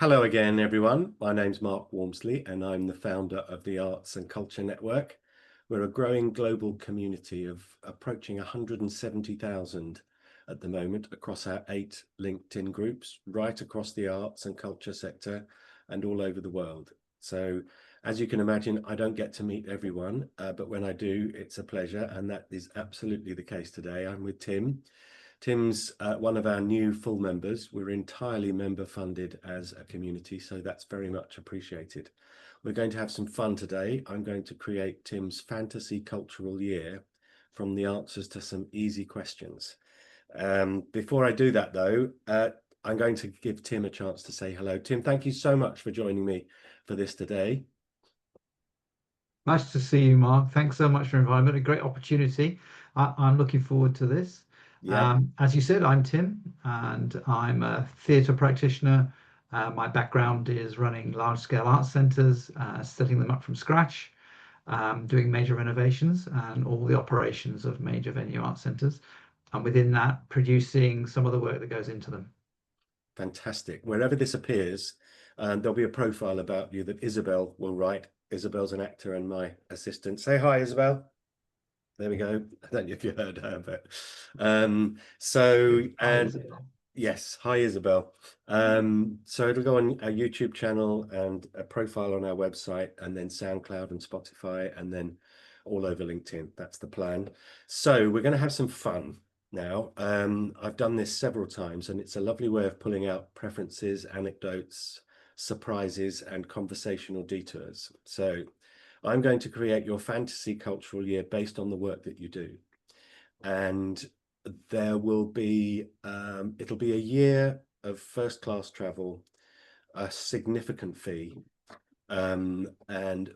Hello again, everyone. My name's Mark Walmsley, and I'm the founder of the Arts and Culture Network. We're a growing global community of approaching 170,000 at the moment across our 8 LinkedIn groups, right across the arts and culture sector and all over the world. So as you can imagine, I don't get to meet everyone, but when I do, it's a pleasure. And that is absolutely the case today. I'm with Tim. Tim's one of our new full members. We're entirely member funded as a community, so that's very much appreciated. We're going to have some fun today. I'm going to create Tim's fantasy cultural year from the answers to some easy questions. Before I do that though, I'm going to give Tim a chance to say hello. Tim, thank you so much for joining me for this today. Nice to see you, Mark. Thanks so much for inviting me. A great opportunity. I'm looking forward to this. Yeah, As you said, I'm Tim, and I'm a theatre practitioner. My background is running large-scale art centres, setting them up from scratch, doing major renovations and all the operations of major venue art centres, and within that, producing some of the work that goes into them. fantastic. Wherever this appears, there'll be a profile about you that Isabel will write. Isabel's an actor and my assistant. Say hi, Isabel. There we go. I don't know if you heard her, but Hi, Isabel. yes, hi Isabel. So it'll go on our YouTube channel and a profile on our website, and then SoundCloud and Spotify, and then all over LinkedIn. That's the plan. So we're going to have some fun now. I've done this several times, and it's a lovely way of pulling out preferences, anecdotes, surprises, and conversational detours. So I'm going to create your fantasy cultural year based on the work that you do. And there will be, it'll be a year of first class travel, a significant fee, and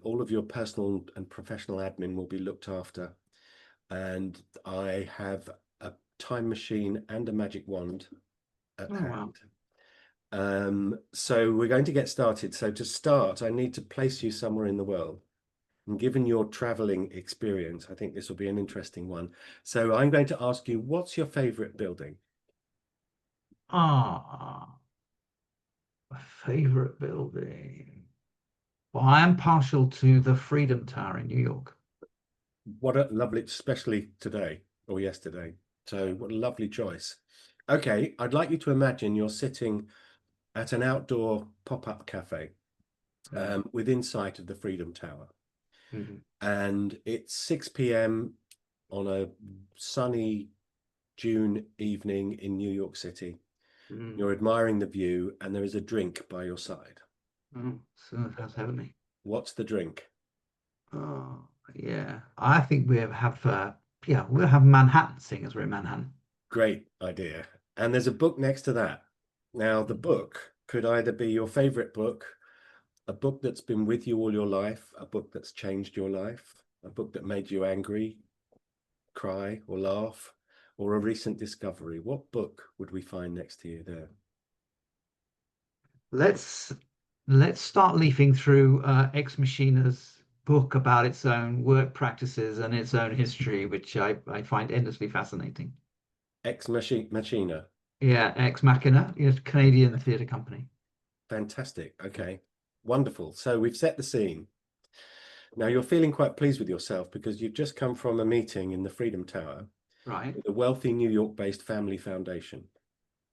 all of your personal and professional admin will be looked after. And I have a time machine and a magic wand at hand. Wow. So we're going to get started. So to start, I need to place you somewhere in the world. And given your traveling experience, I think this will be an interesting one. So I'm going to ask you, what's your favorite building? Ah, my favorite building. Well, I am partial to the Freedom Tower in New York. What a lovely, especially today or yesterday. So what a lovely choice. Okay, I'd like you to imagine you're sitting at an outdoor pop-up cafe within sight of the Freedom Tower. Mhm. And it's 6 p.m. on a sunny June evening in New York City. Mm. You're admiring the view, and there is a drink by your side. Oh, so that's heavenly. What's the drink? Oh, yeah. I think we'll have Manhattan, seeing as we're in Manhattan. Great idea. And there's a book next to that. Now, the book could either be your favorite book, a book that's been with you all your life, a book that's changed your life, a book that made you angry, cry, or laugh, or a recent discovery. What book would we find next to you there? Let's let's start leafing through Ex Machina's book about its own work practices and its own history, which I find endlessly fascinating. Machina. Yeah, Ex Machina, yes, Canadian theatre company. Fantastic. Okay. Wonderful. So we've set the scene. Now you're feeling quite pleased with yourself because you've just come from a meeting in the Freedom Tower Right. with a wealthy New York-based family foundation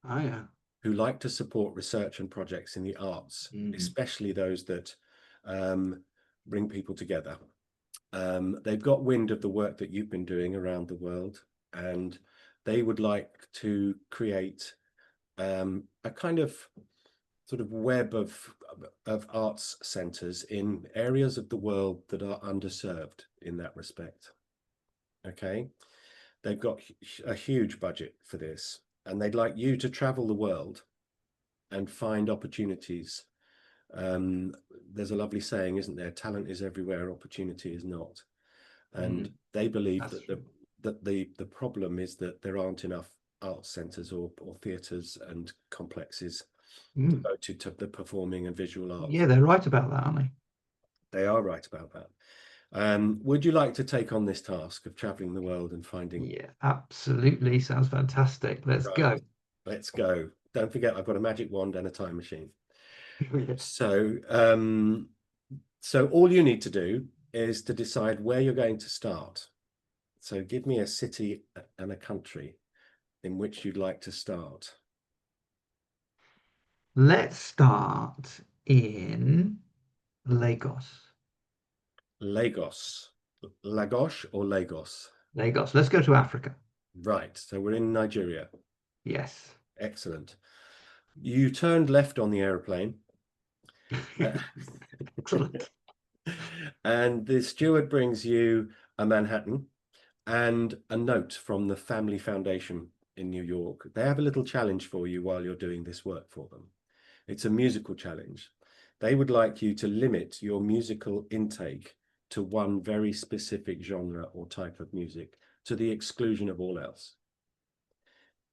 Oh yeah. who like to support research and projects in the arts, Mm. especially those that bring people together. They've got wind of the work that you've been doing around the world, and they would like to create a kind of sort of web of arts centres in areas of the world that are underserved in that respect. Okay, they've got a huge budget for this, and they'd like you to travel the world and find opportunities. There's a lovely saying, isn't there? Talent is everywhere, opportunity is not. And Mm. they believe That's that true. the problem is that there aren't enough art centres or theatres and complexes Mm. devoted to the performing and visual arts. Yeah, they're right about that, aren't they? They are right about that. Would you like to take on this task of traveling the world and finding? Yeah, absolutely. Sounds fantastic. Let's Right, go. let's go. Don't forget, I've got a magic wand and a time machine. Yeah. So all you need to do is to decide where you're going to start. So give me a city and a country in which you'd like to start. Let's start in Lagos. Lagos. Lagos or Lagos? Lagos. Let's go to Africa. Right. So we're in Nigeria. Yes. Excellent. You turned left on the aeroplane. uh, Excellent. and the steward brings you a Manhattan and a note from the Family Foundation in New York. They have a little challenge for you while you're doing this work for them. It's a musical challenge. They would like you to limit your musical intake to one very specific genre or type of music to the exclusion of all else.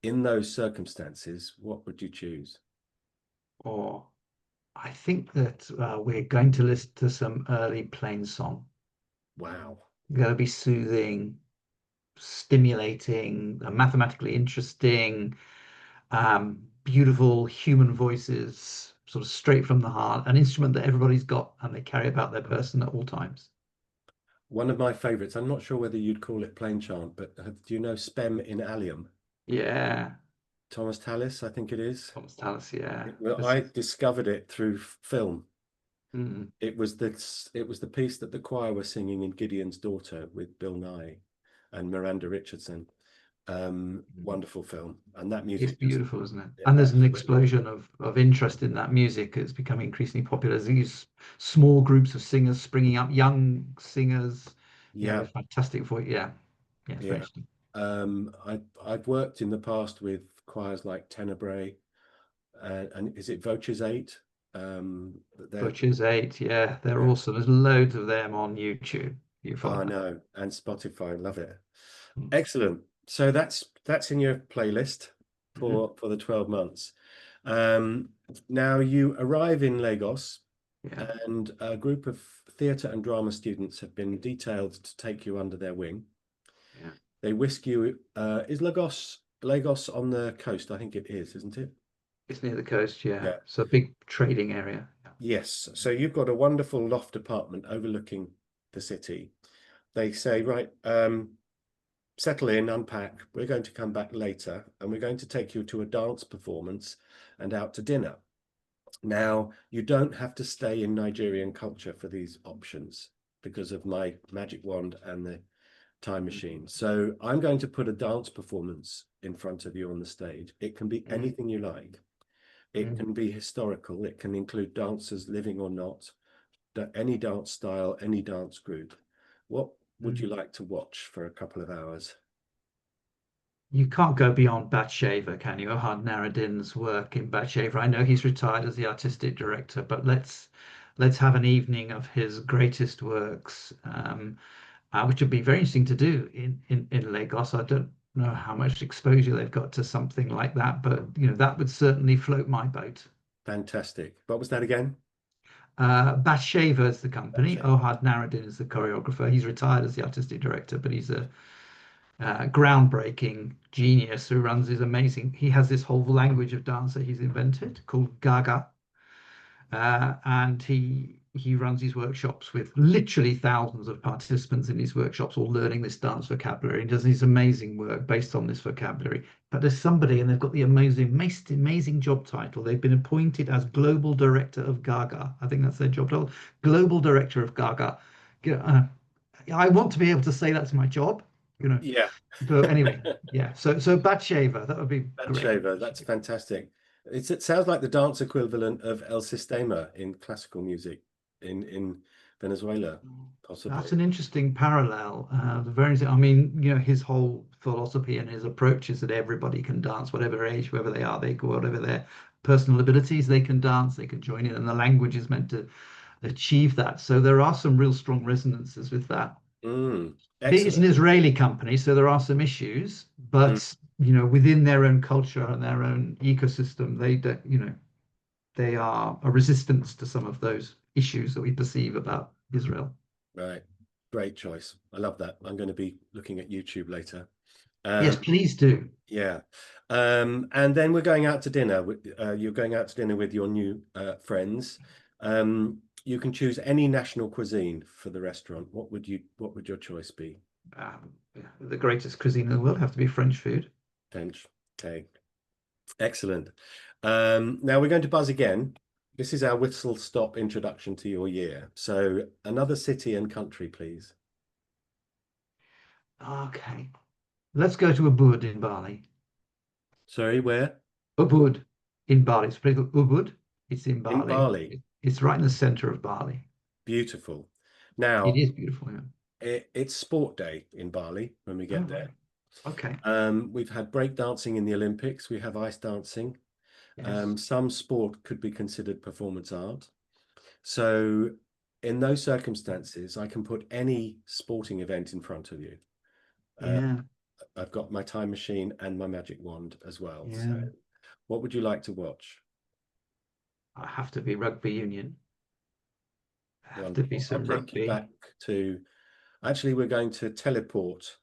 In those circumstances, what would you choose? Or I think that we're going to listen to some early plain song. Wow. Going to be soothing, stimulating, mathematically interesting, beautiful human voices, sort of straight from the heart, an instrument that everybody's got and they carry about their person at all times. One of my favorites, I'm not sure whether you'd call it plain chant, but do you know Spem in Allium? Yeah, Thomas Tallis, I think it is. Thomas Tallis, yeah. Well, This I is, discovered it through film. mm, It was the piece that the choir were singing in Gideon's Daughter with Bill Nye and Miranda Richardson. mm. Wonderful film, and that It's music just beautiful, isn't it? And there's an explosion of interest in that music. It's becoming increasingly popular. There's these small groups of singers springing up, young singers, yeah, fantastic voice. Yeah, yeah, it's very yeah. interesting. I've worked in the past with choirs like Tenebrae, and is it Voces 8? They're Butcher's Eight, yeah, they're yeah. awesome. There's loads of them on YouTube. You Oh, follow I that. know, and Spotify, love it. Mm. Excellent. So that's in your playlist Mhm. for the 12 months. Um, Now you arrive in Lagos, Yeah, and a group of theatre and drama students have been detailed to take you under their wing. yeah. They whisk you. Is Lagos on the coast? I think it is, isn't it? It's near the coast, yeah. Yeah. So a big trading area. Yeah. Yes. So you've got a wonderful loft apartment overlooking the city. They say, right, settle in, unpack. We're going to come back later, and we're going to take you to a dance performance and out to dinner. Now, you don't have to stay in Nigerian culture for these options because of my magic wand and the time machine. So I'm going to put a dance performance in front of you on the stage. It can be Mm, anything you like. It mm, can be historical. It can include dancers living or not, any dance style, any dance group. What would you mm. like to watch for a couple of hours? You can't go beyond Bathsheba, can you? Ohad Naradin's work in Bathsheba. I know he's retired as the artistic director, but let's have an evening of his greatest works, which would be very interesting to do in Lagos. I don't know how much exposure they've got to something like that, but that would certainly float my boat. Fantastic. What was that again? Bathsheba is the company. Shame. Ohad Naradin is the choreographer. He's retired as the artistic director, but he's a groundbreaking genius who runs his amazing. He has this whole language of dance that he's invented called Gaga, and he runs his workshops with literally thousands of participants in his workshops, all learning this dance vocabulary. And does this amazing work based on this vocabulary. But there's somebody, and they've got the amazing job title. They've been appointed as global director of Gaga. I think that's their job title. Global director of Gaga. I want to be able to say that's my job, you know. Yeah. So anyway, yeah. So Bathsheba, that would be great. Bathsheba, that's fantastic. It sounds like the dance equivalent of El Sistema in classical music in Venezuela, That's possibly. an interesting parallel. I mean, his whole philosophy and his approach is that everybody can dance, whatever age, whoever they are, whatever their personal abilities, they can dance, they can join in, and the language is meant to achieve that. So there are some real strong resonances with that. It's an Excellent. Israeli company, so there are some issues, Mm, but within their own culture and their own ecosystem, they don't, they are a resistance to some of those issues that we perceive about Israel. right. Great choice. I love that. I'm going to be looking at YouTube later. Yes, Um, please do. yeah. And then we're going out to dinner. You're going out to dinner with your new friends. You can choose any national cuisine for the restaurant. What would your choice be? Yeah, the greatest cuisine in the world have to be French food. French. Okay. Excellent. Now we're going to buzz again. This is our whistle stop introduction to your year. So another city and country, please. Okay, let's go to Ubud in Bali. Sorry, where? Ubud in Bali. It's pretty good. Ubud. It's in In Bali. Bali. It's right in the center of Bali. Beautiful. It Now, is beautiful. Yeah. it's sport day in Bali when we Oh, get there. right. Okay. We've had break dancing in the Olympics. We have ice dancing. Yes. Some sport could be considered performance art. So in those circumstances, I can put any sporting event in front of you. Uh, Yeah. I've got my time machine and my magic wand as well. So Yeah. what would you like to watch? I have to be rugby union. Have to be Wonderful. I'll some take you rugby. back to, actually, we're going to teleport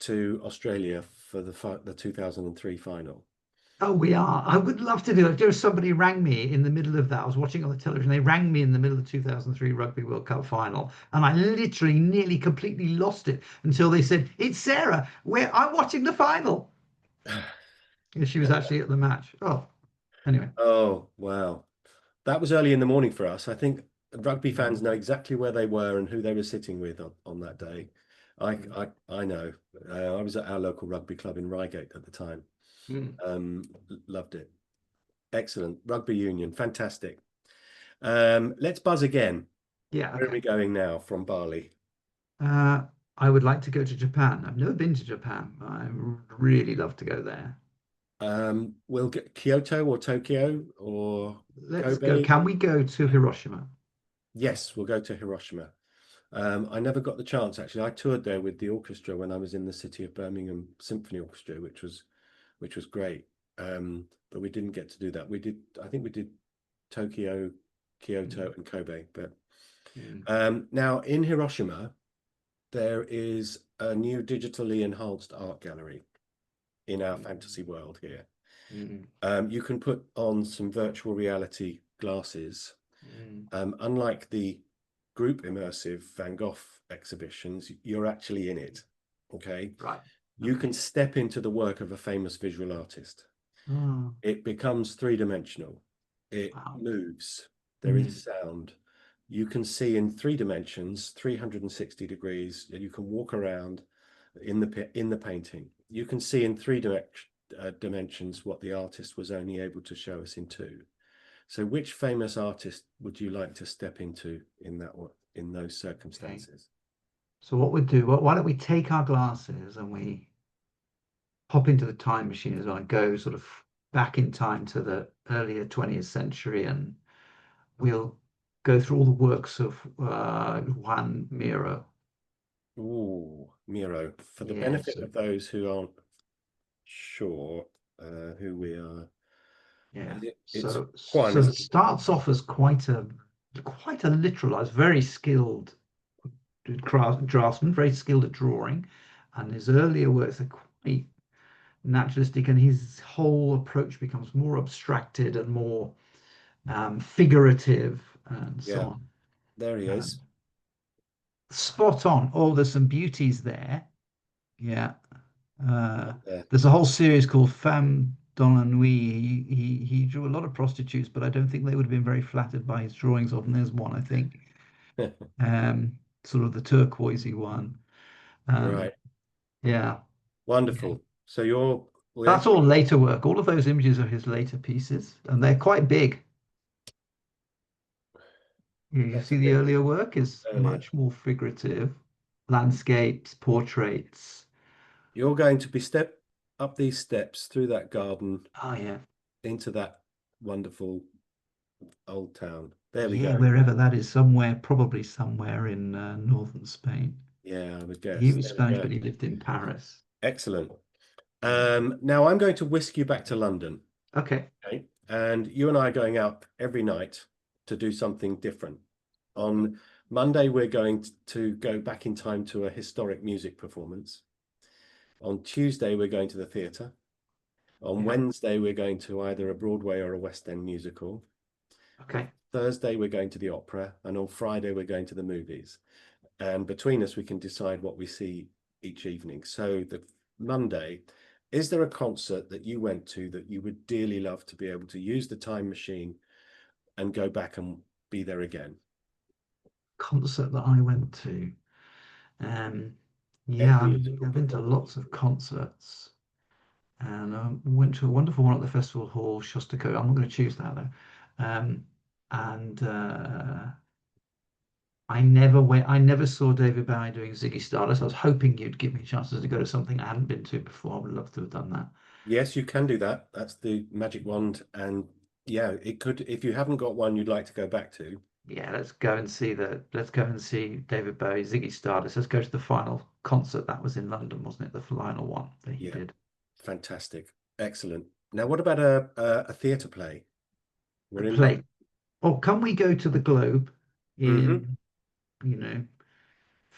to Australia for the 2003 final. Oh, we are. I would love to do it. There somebody rang me in the middle of that. I was watching on the television. They rang me in the middle of the 2003 Rugby World Cup final, and I literally nearly completely lost it until they said, "It's Sarah. Where I'm watching the final." And she was actually at the match. Oh, anyway. Oh, wow. That was early in the morning for us. I think rugby fans Mm, know exactly where they were and who they were sitting with on that day. I, mm, I know. I was at our local rugby club in Reigate at the time. mm. Loved it. Excellent. Rugby union. Fantastic. Let's buzz again. Yeah. Where are we Okay. going now from Bali? Uh, I would like to go to Japan. I've never been to Japan. I really love to go there. We'll get Kyoto or Tokyo or Let's go. Kobe. Can we go to Hiroshima? Yes, we'll go to Hiroshima. I never got the chance actually. I toured there with the orchestra when I was in the City of Birmingham Symphony Orchestra, which was great. But we didn't get to do that. I think we did Tokyo, Kyoto, Mm, and Kobe. But mm, now in Hiroshima, there is a new digitally enhanced art gallery in our fantasy mm, world here. mm, You can put on some virtual reality glasses. mm. Unlike the group immersive Van Gogh exhibitions, you're actually in it. Okay. Right. You can Okay. step into the work of a famous visual artist. Oh, It becomes three-dimensional. It wow. moves. There Mm, is sound. You can see in 3 dimensions, 360 degrees, and you can walk around in the painting. You can see in dimensions what the artist was only able to show us in two. So which famous artist would you like to step into in those okay. circumstances? So what we'd do, why don't we take our glasses and we hop into the time machine as well and go sort of back in time to the earlier 20th century and we'll go through all the works of Juan Miro. Ooh, Miro. For the Yeah, benefit so of those who aren't sure who we are, yeah. it's So Juan, so it isn't it? starts off as quite a literalized, very skilled draftsman, very skilled at drawing, and his earlier works are quite naturalistic, and his whole approach becomes more abstracted and more figurative and so Yeah, on. there he Um, is. spot on. Oh, there's some beauties there. Yeah. Uh, Up there. there's a whole series called Femme dans la Nuit. He drew a lot of prostitutes, but I don't think they would have been very flattered by his drawings of them. There's one, I think, sort of the turquoisey one. Um, Right. yeah. Yeah. Wonderful. So That's all later work. All of those images are his later pieces, and they're quite big. You that's a see, the bit earlier work is earlier. much more figurative, landscapes, portraits. You're going to be step up these steps through that garden Oh yeah, into that wonderful old town. There we yeah, go. wherever that is, somewhere, probably somewhere in northern Spain. Yeah, I would He guess. was There we Spanish, go. but he lived in Paris. Excellent. Mm. Now I'm going to whisk you back to London. Okay. Okay. And you and I are going out every night to do something different. On Monday, we're going to go back in time to a historic music performance. On Tuesday, we're going to the theatre. On Yeah. Wednesday, we're going to either a Broadway or a West End musical. On Okay. Thursday, we're going to the opera. And on Friday, we're going to the movies. And between us, we can decide what we see each evening. So the Monday, is there a concert that you went to that you would dearly love to be able to use the time machine and go back and be there again? Concert that I went to. Um, yeah, Any musical I've been to lots performance? of concerts, and went to a wonderful one at the Festival Hall, Shostakovich. I'm not going to choose that though. And I never went. I never saw David Bowie doing Ziggy Stardust. I was hoping you'd give me chances to go to something I hadn't been to before. I would love to have done that. Yes, you can do that. That's the magic wand. And yeah, it could, if you haven't got one you'd like to go back to, Yeah, let's go and see David Bowie, Ziggy Stardust. Let's go to the final concert that was in London, wasn't it? The final one that he yeah, did. fantastic. Excellent. Now, what about a theatre play? A We're in London. play. Or can we go to the Globe Hmm. in, you know,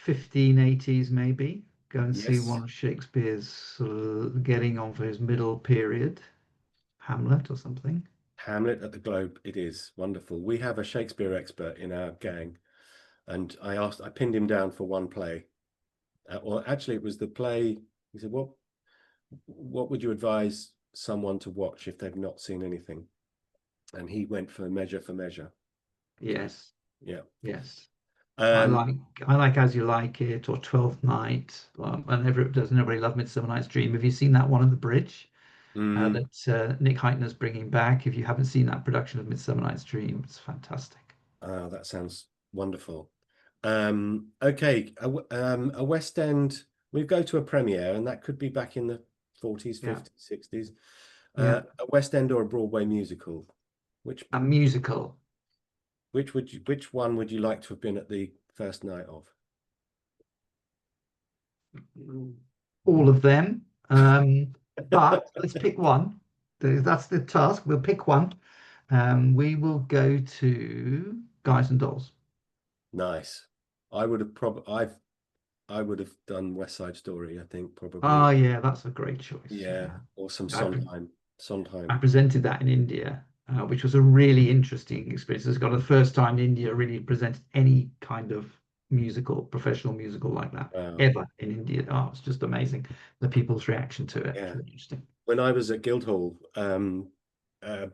1580s maybe? Go and see Yes. one of Shakespeare's getting on for his middle period, Hamlet or something. Hamlet at the Globe. It is wonderful. We have a Shakespeare expert in our gang, and I pinned him down for one play. Or actually, it was the play. He said, what would you advise someone to watch if they've not seen anything? And he went for Measure for Measure. Yes, Yeah. yes. I Um, like I like As You Like It or Twelfth Night. And doesn't everybody love Midsummer Night's Dream? Have you seen that one on the bridge mm, that Nick Heitner's bringing back? If you haven't seen that production of Midsummer Night's Dream, it's fantastic. that sounds wonderful. Okay, a West End. We go to a premiere, and that could be back in the 40s, Yeah, 50s, 60s. yeah. A West End or a Broadway musical. Which A musical. which one would you like to have been at the first night of? All of them. But let's pick one. That's the task. We'll pick one. We will go to Guys and Dolls. Nice. I would have probably I would have done West Side Story, I think Oh probably. yeah, that's a great choice. Yeah, Yeah. or some I, pre- Sondheim. I Sondheim. presented that in India, which was a really interesting experience. It's got the first time India really presented any kind of musical, professional musical like that Wow. ever in India. Oh, it's just amazing. The people's reaction to it. It's Yeah. really interesting. When I was at Guildhall,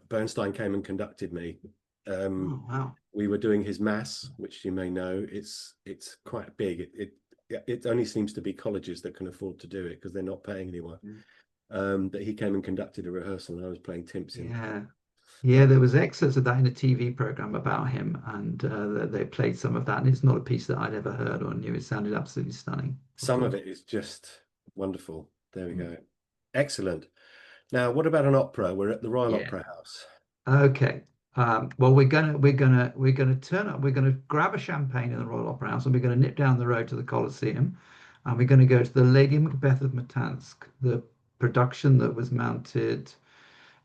Bernstein came and conducted me. Um, Oh wow. we were doing his mass, which you may know. It's quite big. It only seems to be colleges that can afford to do it because they're not paying anyone. But he came and conducted a rehearsal, and I was playing Timpson. Yeah. Yeah, Uh, there was excerpts of that in a TV program about him, and they played some of that. And it's not a piece that I'd ever heard or knew. It sounded absolutely stunning, of some of course. it is just wonderful. There we Mm. go. Excellent. Now, what about an opera? We're at the Royal Yeah. Opera House. Okay. Well, we're gonna turn up. We're gonna grab a champagne in the Royal Opera House, and we're gonna nip down the road to the Colosseum, and we're gonna go to the Lady Macbeth of Matanzk, the production that was mounted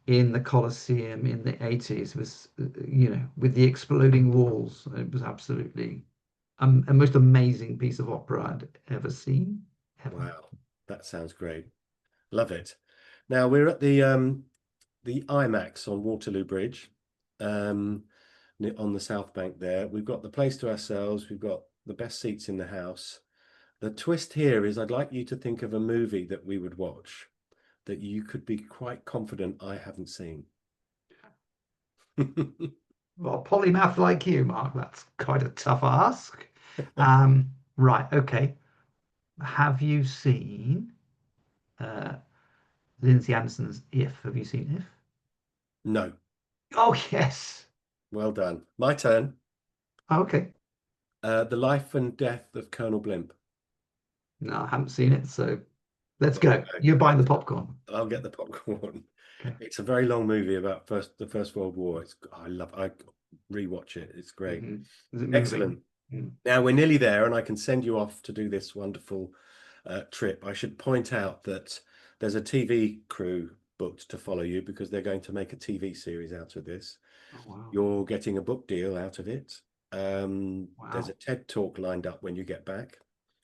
in the Colosseum in the 80s. Was with the exploding walls. It was absolutely a most amazing piece of opera I'd ever seen, ever. Wow, that sounds great. Love it. Now we're at the IMAX on Waterloo Bridge, um, on the South Bank there. We've got the place to ourselves. We've got the best seats in the house. The twist here is I'd like you to think of a movie that we would watch that you could be quite confident I haven't seen. Well, polymath like you, Mark, that's quite a tough ask. Right, okay. Have you seen uh, Lindsay Anderson's If? Have you seen If? No, Oh, yes. well done. My turn. Okay. The Life and Death of Colonel Blimp. No, I haven't seen it, so let's There we go. go. You're buying the Excellent. popcorn. I'll get the popcorn. Okay. It's a very long movie about the First World War. I rewatch it. It's great. Is it moving? Excellent. Mm. Now we're nearly there, and I can send you off to do this wonderful trip. I should point out that there's a TV crew booked to follow you because they're going to make a TV series out of this. Oh, wow. You're getting a book deal out of it. There's a Wow. TED talk lined up when you get back,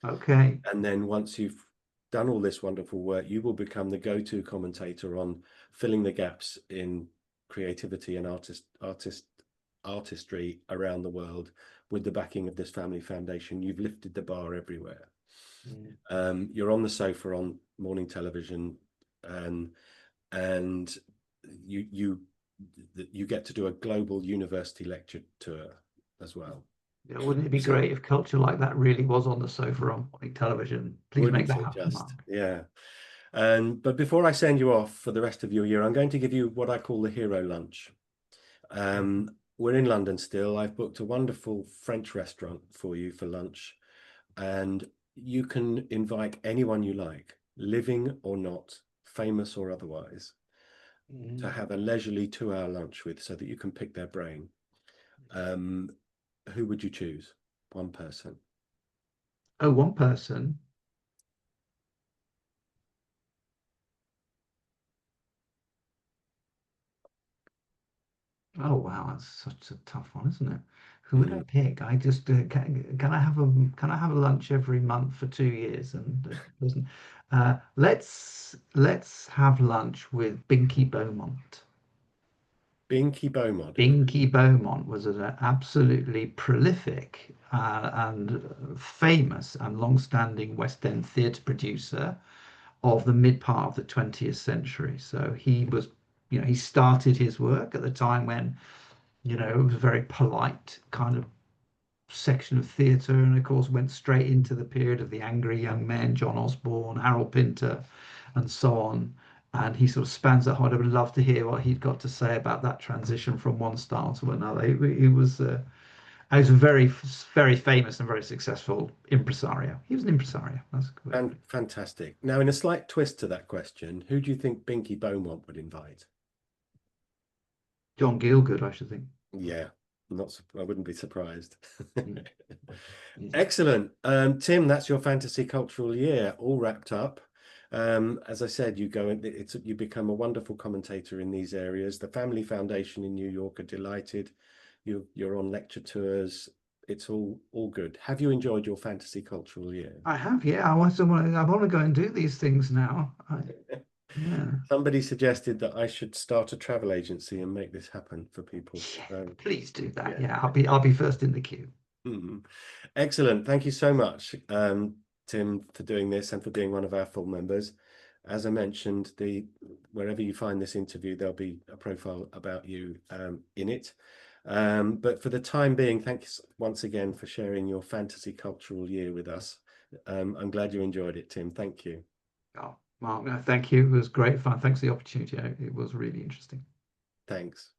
Okay. and then once you've done all this wonderful work, you will become the go-to commentator on filling the gaps in creativity and artistry around the world with the backing of this family foundation. You've lifted the bar everywhere. You're on the sofa on morning television, and you get to do a global university lecture tour as well. Yeah, wouldn't it be great if culture like that really was on the sofa on morning television? Please make Wouldn't that it happen, just? Mark. Yeah. But before I send you off for the rest of your year, I'm going to give you what I call the hero lunch. We're in London still. I've booked a wonderful French restaurant for you for lunch, and you can invite anyone you like, living or not, famous or otherwise, to have a leisurely 2-hour lunch with, so that you can pick their brain. Who would you choose? One person. Oh, one person. Oh wow, that's such a tough one, isn't it? Who would I pick? I just can I have a lunch every month for 2 years and it doesn't. Let's have lunch with Binky Beaumont. Binky Beaumont. Binky Beaumont was an absolutely prolific and famous and long-standing West End theatre producer of the mid part of the 20th century. So he was, he started his work at the time when, it was a very polite kind of section of theatre, and of course went straight into the period of the angry young men, John Osborne, Harold Pinter, and so on. And he sort of spans that hard. I would love to hear what he'd got to say about that transition from one style to another. He was a very, very famous and very successful impresario. He was an impresario. That's good. Fantastic. Now, in a slight twist to that question, who do you think Binky Beaumont would invite? John Gielgud, I should think. Yeah, I wouldn't be surprised. Mm. Excellent. Tim, that's your fantasy cultural year all wrapped up. As I said, you become a wonderful commentator in these areas. The Family Foundation in New York are delighted. You're on lecture tours. It's all good. Have you enjoyed your fantasy cultural year? I have, yeah. I want to go and do these things now. Yeah. Somebody suggested that I should start a travel agency and make this happen for people. Yeah, please do that. Yeah. Yeah, I'll be first in the queue. Excellent. Thank you so much, Tim, for doing this and for being one of our full members. As I mentioned, wherever you find this interview, there'll be a profile about you in it. But for the time being, thanks once again for sharing your fantasy cultural year with us. I'm glad you enjoyed it, Tim. Thank you. Oh, Mark, no, thank you. It was great fun. Thanks for the opportunity. It was really interesting. Thanks.